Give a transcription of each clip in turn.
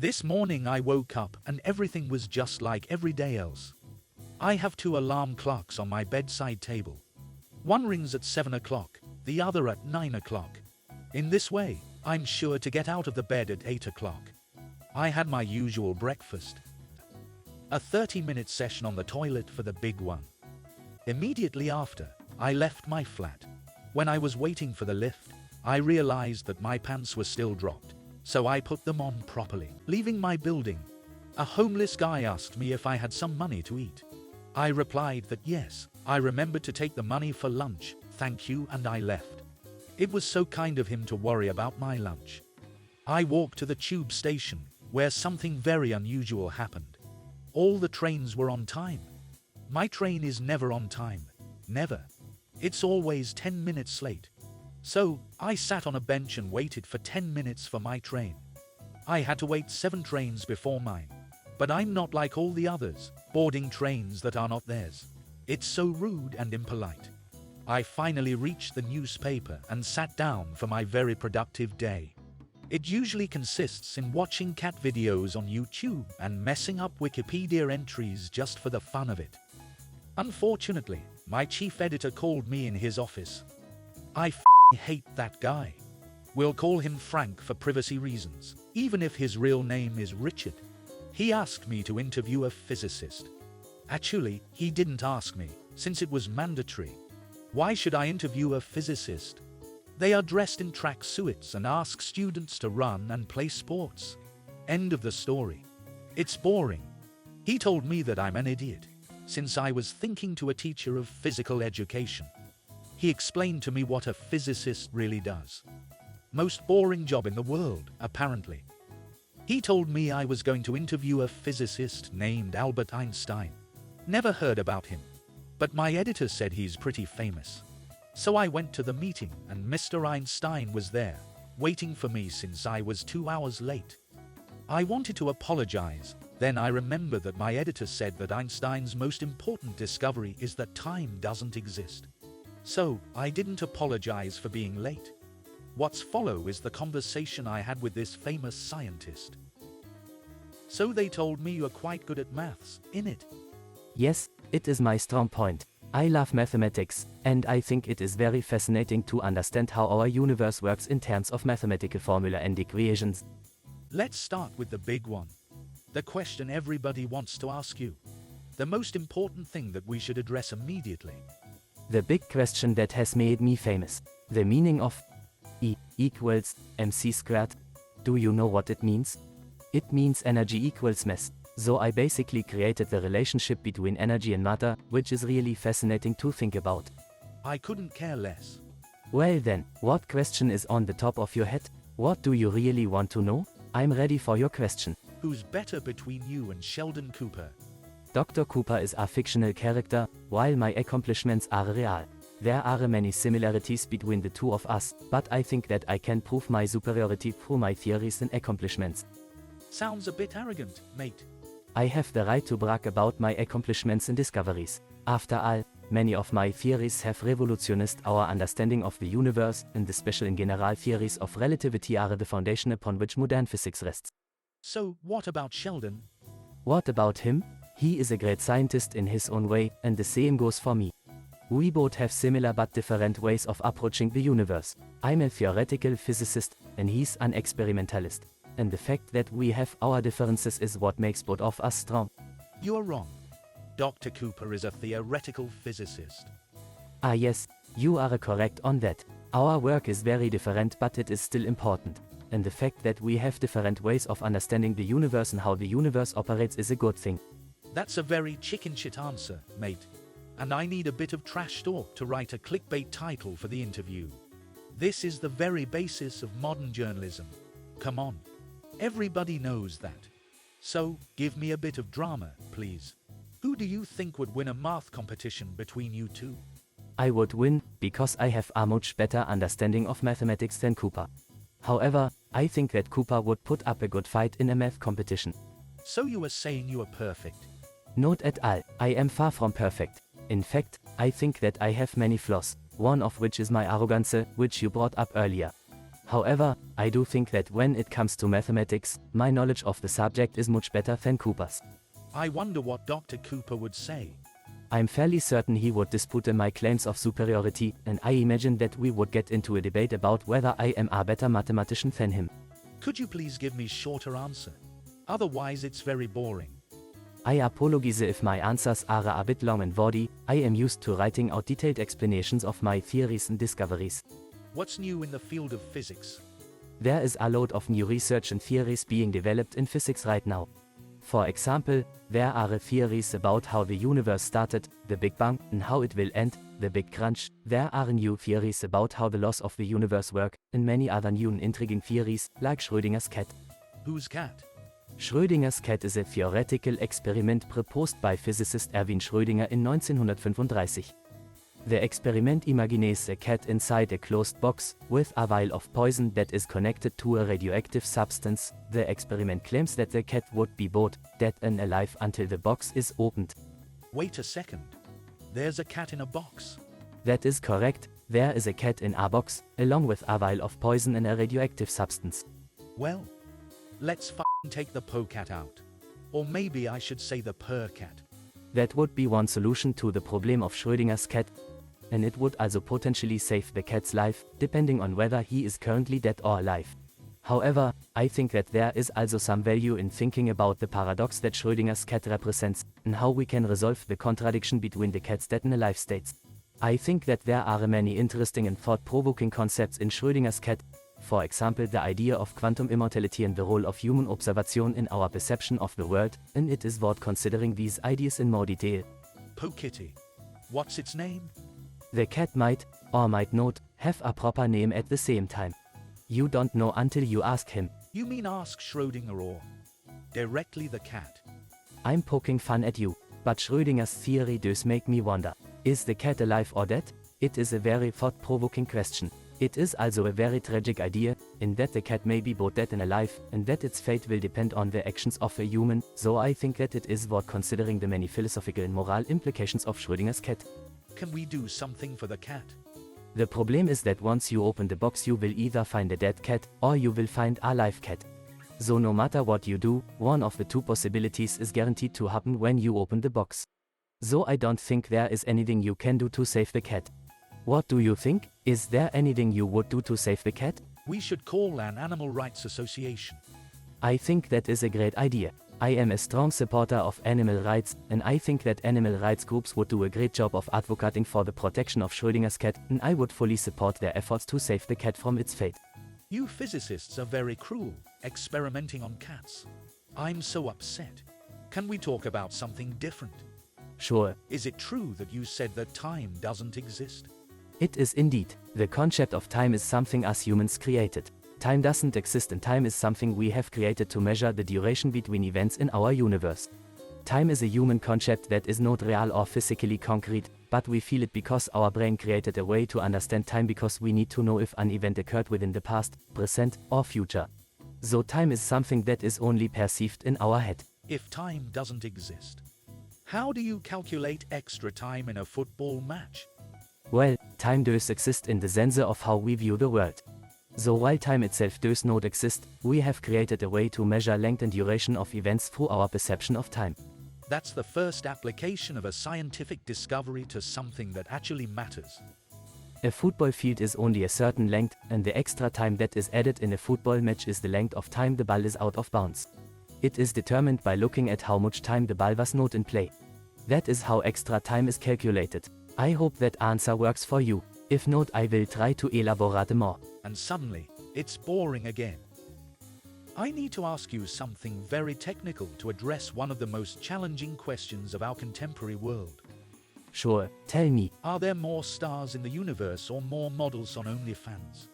This morning I woke up and everything was just like every day else. I have 2 alarm clocks on my bedside table. One rings at 7 o'clock, the other at 9 o'clock. In this way, I'm sure to get out of the bed at 8 o'clock. I had my usual breakfast. A 30-minute session on the toilet for the big one. Immediately after, I left my flat. When I was waiting for the lift, I realized that my pants were still dropped, so I put them on properly. Leaving my building, a homeless guy asked me if I had some money to eat. I replied that yes, I remembered to take the money for lunch, thank you, and I left. It was so kind of him to worry about my lunch. I walked to the tube station, where something very unusual happened. All the trains were on time. My train is never on time. Never. It's always 10 minutes late. So, I sat on a bench and waited for 10 minutes for my train. I had to wait 7 trains before mine. But I'm not like all the others, boarding trains that are not theirs. It's so rude and impolite. I finally reached the newspaper and sat down for my very productive day. It usually consists in watching cat videos on YouTube and messing up Wikipedia entries just for the fun of it. Unfortunately, my chief editor called me in his office. I hate that guy. We'll call him Frank for privacy reasons, even if his real name is Richard. He asked me to interview a physicist. Actually, he didn't ask me, since it was mandatory. Why should I interview a physicist? They are dressed in tracksuits and ask students to run and play sports. End of the story. It's boring. He told me that I'm an idiot, since I was thinking to a teacher of physical education. He explained to me what a physicist really does. Most boring job in the world, apparently. He told me I was going to interview a physicist named Albert Einstein. Never heard about him, but my editor said he's pretty famous. So I went to the meeting and Mr. Einstein was there, waiting for me since I was 2 hours late. I wanted to apologize, then I remembered that my editor said that Einstein's most important discovery is that time doesn't exist. So, I didn't apologize for being late. What's follow is the conversation I had with this famous scientist. So they told me you're quite good at maths, innit? Yes, it is my strong point. I love mathematics, and I think it is very fascinating to understand how our universe works in terms of mathematical formula and equations. Let's start with the big one. The question everybody wants to ask you. The most important thing that we should address immediately. The big question that has made me famous. The meaning of E equals mc squared. Do you know what it means? It means energy equals mass. So I basically created the relationship between energy and matter, which is really fascinating to think about. I couldn't care less. Well then, what question is on the top of your head? What do you really want to know? I'm ready for your question. Who's better between you and Sheldon Cooper? Dr. Cooper is a fictional character, while my accomplishments are real. There are many similarities between the two of us, but I think that I can prove my superiority through my theories and accomplishments. Sounds a bit arrogant, mate. I have the right to brag about my accomplishments and discoveries. After all, many of my theories have revolutionized our understanding of the universe, and the special and general theories of relativity are the foundation upon which modern physics rests. So, what about Sheldon? What about him? He is a great scientist in his own way, and the same goes for me. We both have similar but different ways of approaching the universe. I'm a theoretical physicist, and he's an experimentalist. And the fact that we have our differences is what makes both of us strong. You're wrong. Dr. Cooper is a theoretical physicist. Ah yes, you are correct on that. Our work is very different, but it is still important. And the fact that we have different ways of understanding the universe and how the universe operates is a good thing. That's a very chicken shit answer, mate. And I need a bit of trash talk to write a clickbait title for the interview. This is the very basis of modern journalism. Come on. Everybody knows that. So, give me a bit of drama, please. Who do you think would win a math competition between you two? I would win, because I have a much better understanding of mathematics than Cooper. However, I think that Cooper would put up a good fight in a math competition. So you are saying you are perfect? Not at all, I am far from perfect. In fact, I think that I have many flaws, one of which is my arrogance, which you brought up earlier. However, I do think that when it comes to mathematics, my knowledge of the subject is much better than Cooper's. I wonder what Dr. Cooper would say. I'm fairly certain he would dispute my claims of superiority, and I imagine that we would get into a debate about whether I am a better mathematician than him. Could you please give me shorter answer? Otherwise it's very boring. I apologize if my answers are a bit long and wordy. I am used to writing out detailed explanations of my theories and discoveries. What's new in the field of physics? There is a lot of new research and theories being developed in physics right now. For example, there are theories about how the universe started, the Big Bang, and how it will end, the Big Crunch. There are new theories about how the laws of the universe work, and many other new and intriguing theories, like Schrödinger's cat. Whose cat? Schrödinger's cat is a theoretical experiment proposed by physicist Erwin Schrödinger in 1935. The experiment imagines a cat inside a closed box, with a vial of poison that is connected to a radioactive substance. The experiment claims that the cat would be both dead and alive until the box is opened. Wait a second. There's a cat in a box. That is correct, there is a cat in a box, along with a vial of poison and a radioactive substance. Well, let's take the polecat out. Or maybe I should say the purr cat. That would be one solution to the problem of Schrödinger's cat, and it would also potentially save the cat's life, depending on whether he is currently dead or alive. However, I think that there is also some value in thinking about the paradox that Schrödinger's cat represents, and how we can resolve the contradiction between the cat's dead and alive states. I think that there are many interesting and thought-provoking concepts in Schrödinger's cat. For example, the idea of quantum immortality and the role of human observation in our perception of the world, and it is worth considering these ideas in more detail. Pokitty. What's its name? The cat might, or might not, have a proper name at the same time. You don't know until you ask him. You mean ask Schrödinger or directly the cat? I'm poking fun at you, but Schrödinger's theory does make me wonder. Is the cat alive or dead? It is a very thought-provoking question. It is also a very tragic idea, in that the cat may be both dead and alive, and that its fate will depend on the actions of a human, so I think that it is worth considering the many philosophical and moral implications of Schrödinger's cat. Can we do something for the cat? The problem is that once you open the box you will either find a dead cat, or you will find a live cat. So no matter what you do, one of the two possibilities is guaranteed to happen when you open the box. So I don't think there is anything you can do to save the cat. What do you think? Is there anything you would do to save the cat? We should call an animal rights association. I think that is a great idea. I am a strong supporter of animal rights, and I think that animal rights groups would do a great job of advocating for the protection of Schrödinger's cat, and I would fully support their efforts to save the cat from its fate. You physicists are very cruel, experimenting on cats. I'm so upset. Can we talk about something different? Sure. Is it true that you said that time doesn't exist? It is indeed. The concept of time is something us humans created. Time doesn't exist, and time is something we have created to measure the duration between events in our universe. Time is a human concept that is not real or physically concrete, but we feel it because our brain created a way to understand time because we need to know if an event occurred within the past, present, or future. So time is something that is only perceived in our head. If time doesn't exist, how do you calculate extra time in a football match? Well, time does exist in the sense of how we view the world. So while time itself does not exist, we have created a way to measure length and duration of events through our perception of time. That's the first application of a scientific discovery to something that actually matters. A football field is only a certain length, and the extra time that is added in a football match is the length of time the ball is out of bounds. It is determined by looking at how much time the ball was not in play. That is how extra time is calculated. I hope that answer works for you. If not, I will try to elaborate more. And suddenly, it's boring again. I need to ask you something very technical to address one of the most challenging questions of our contemporary world. Sure, tell me. Are there more stars in the universe or more models on OnlyFans?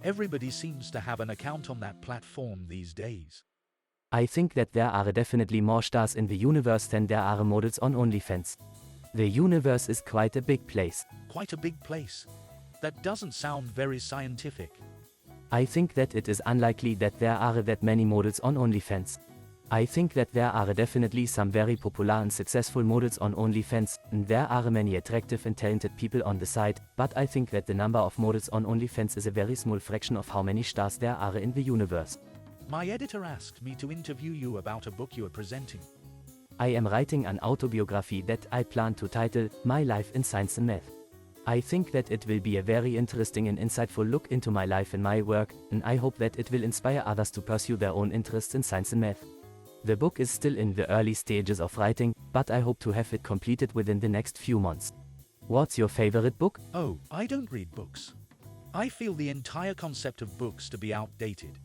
Everybody seems to have an account on that platform these days. I think that there are definitely more stars in the universe than there are models on OnlyFans. The universe is quite a big place. Quite a big place. That doesn't sound very scientific. I think that it is unlikely that there are that many models on OnlyFans. I think that there are definitely some very popular and successful models on OnlyFans, and there are many attractive and talented people on the site, but I think that the number of models on OnlyFans is a very small fraction of how many stars there are in the universe. My editor asked me to interview you about a book you are presenting. I am writing an autobiography that I plan to title My Life in Science and Math. I think that it will be a very interesting and insightful look into my life and my work, and I hope that it will inspire others to pursue their own interests in science and math. The book is still in the early stages of writing, but I hope to have it completed within the next few months. What's your favorite book? Oh, I don't read books. I feel the entire concept of books to be outdated.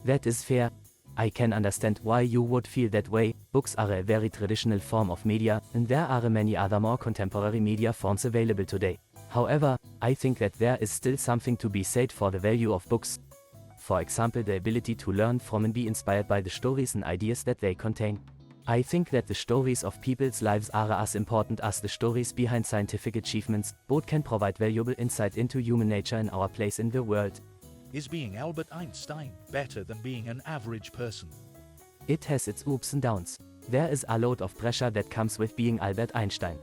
That is fair. I can understand why you would feel that way. Books are a very traditional form of media, and there are many other more contemporary media forms available today. However, I think that there is still something to be said for the value of books. For example, the ability to learn from and be inspired by the stories and ideas that they contain. I think that the stories of people's lives are as important as the stories behind scientific achievements. Both can provide valuable insight into human nature and our place in the world. Is being Albert Einstein better than being an average person? It has its ups and downs. There is a lot of pressure that comes with being Albert Einstein.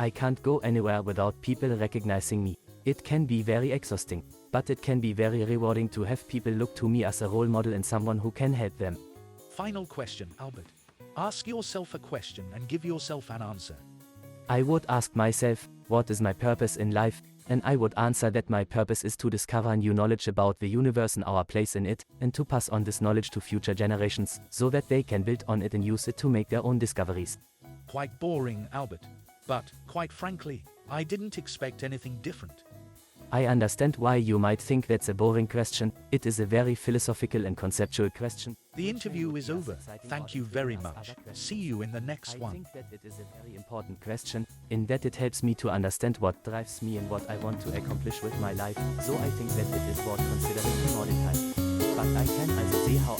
I can't go anywhere without people recognizing me. It can be very exhausting, but it can be very rewarding to have people look to me as a role model and someone who can help them. Final question, Albert. Ask yourself a question and give yourself an answer. I would ask myself, what is my purpose in life? And I would answer that my purpose is to discover new knowledge about the universe and our place in it, and to pass on this knowledge to future generations, so that they can build on it and use it to make their own discoveries. Quite boring, Albert. But, quite frankly, I didn't expect anything different. I understand why you might think that's a boring question. It is a very philosophical and conceptual question. The interview is over. Thank you very much. See you in the next I one. think that it is a very important question, in that it helps me to understand what drives me and what I want to accomplish with my life, so I think that it is worth considering in more detail. But I can also see how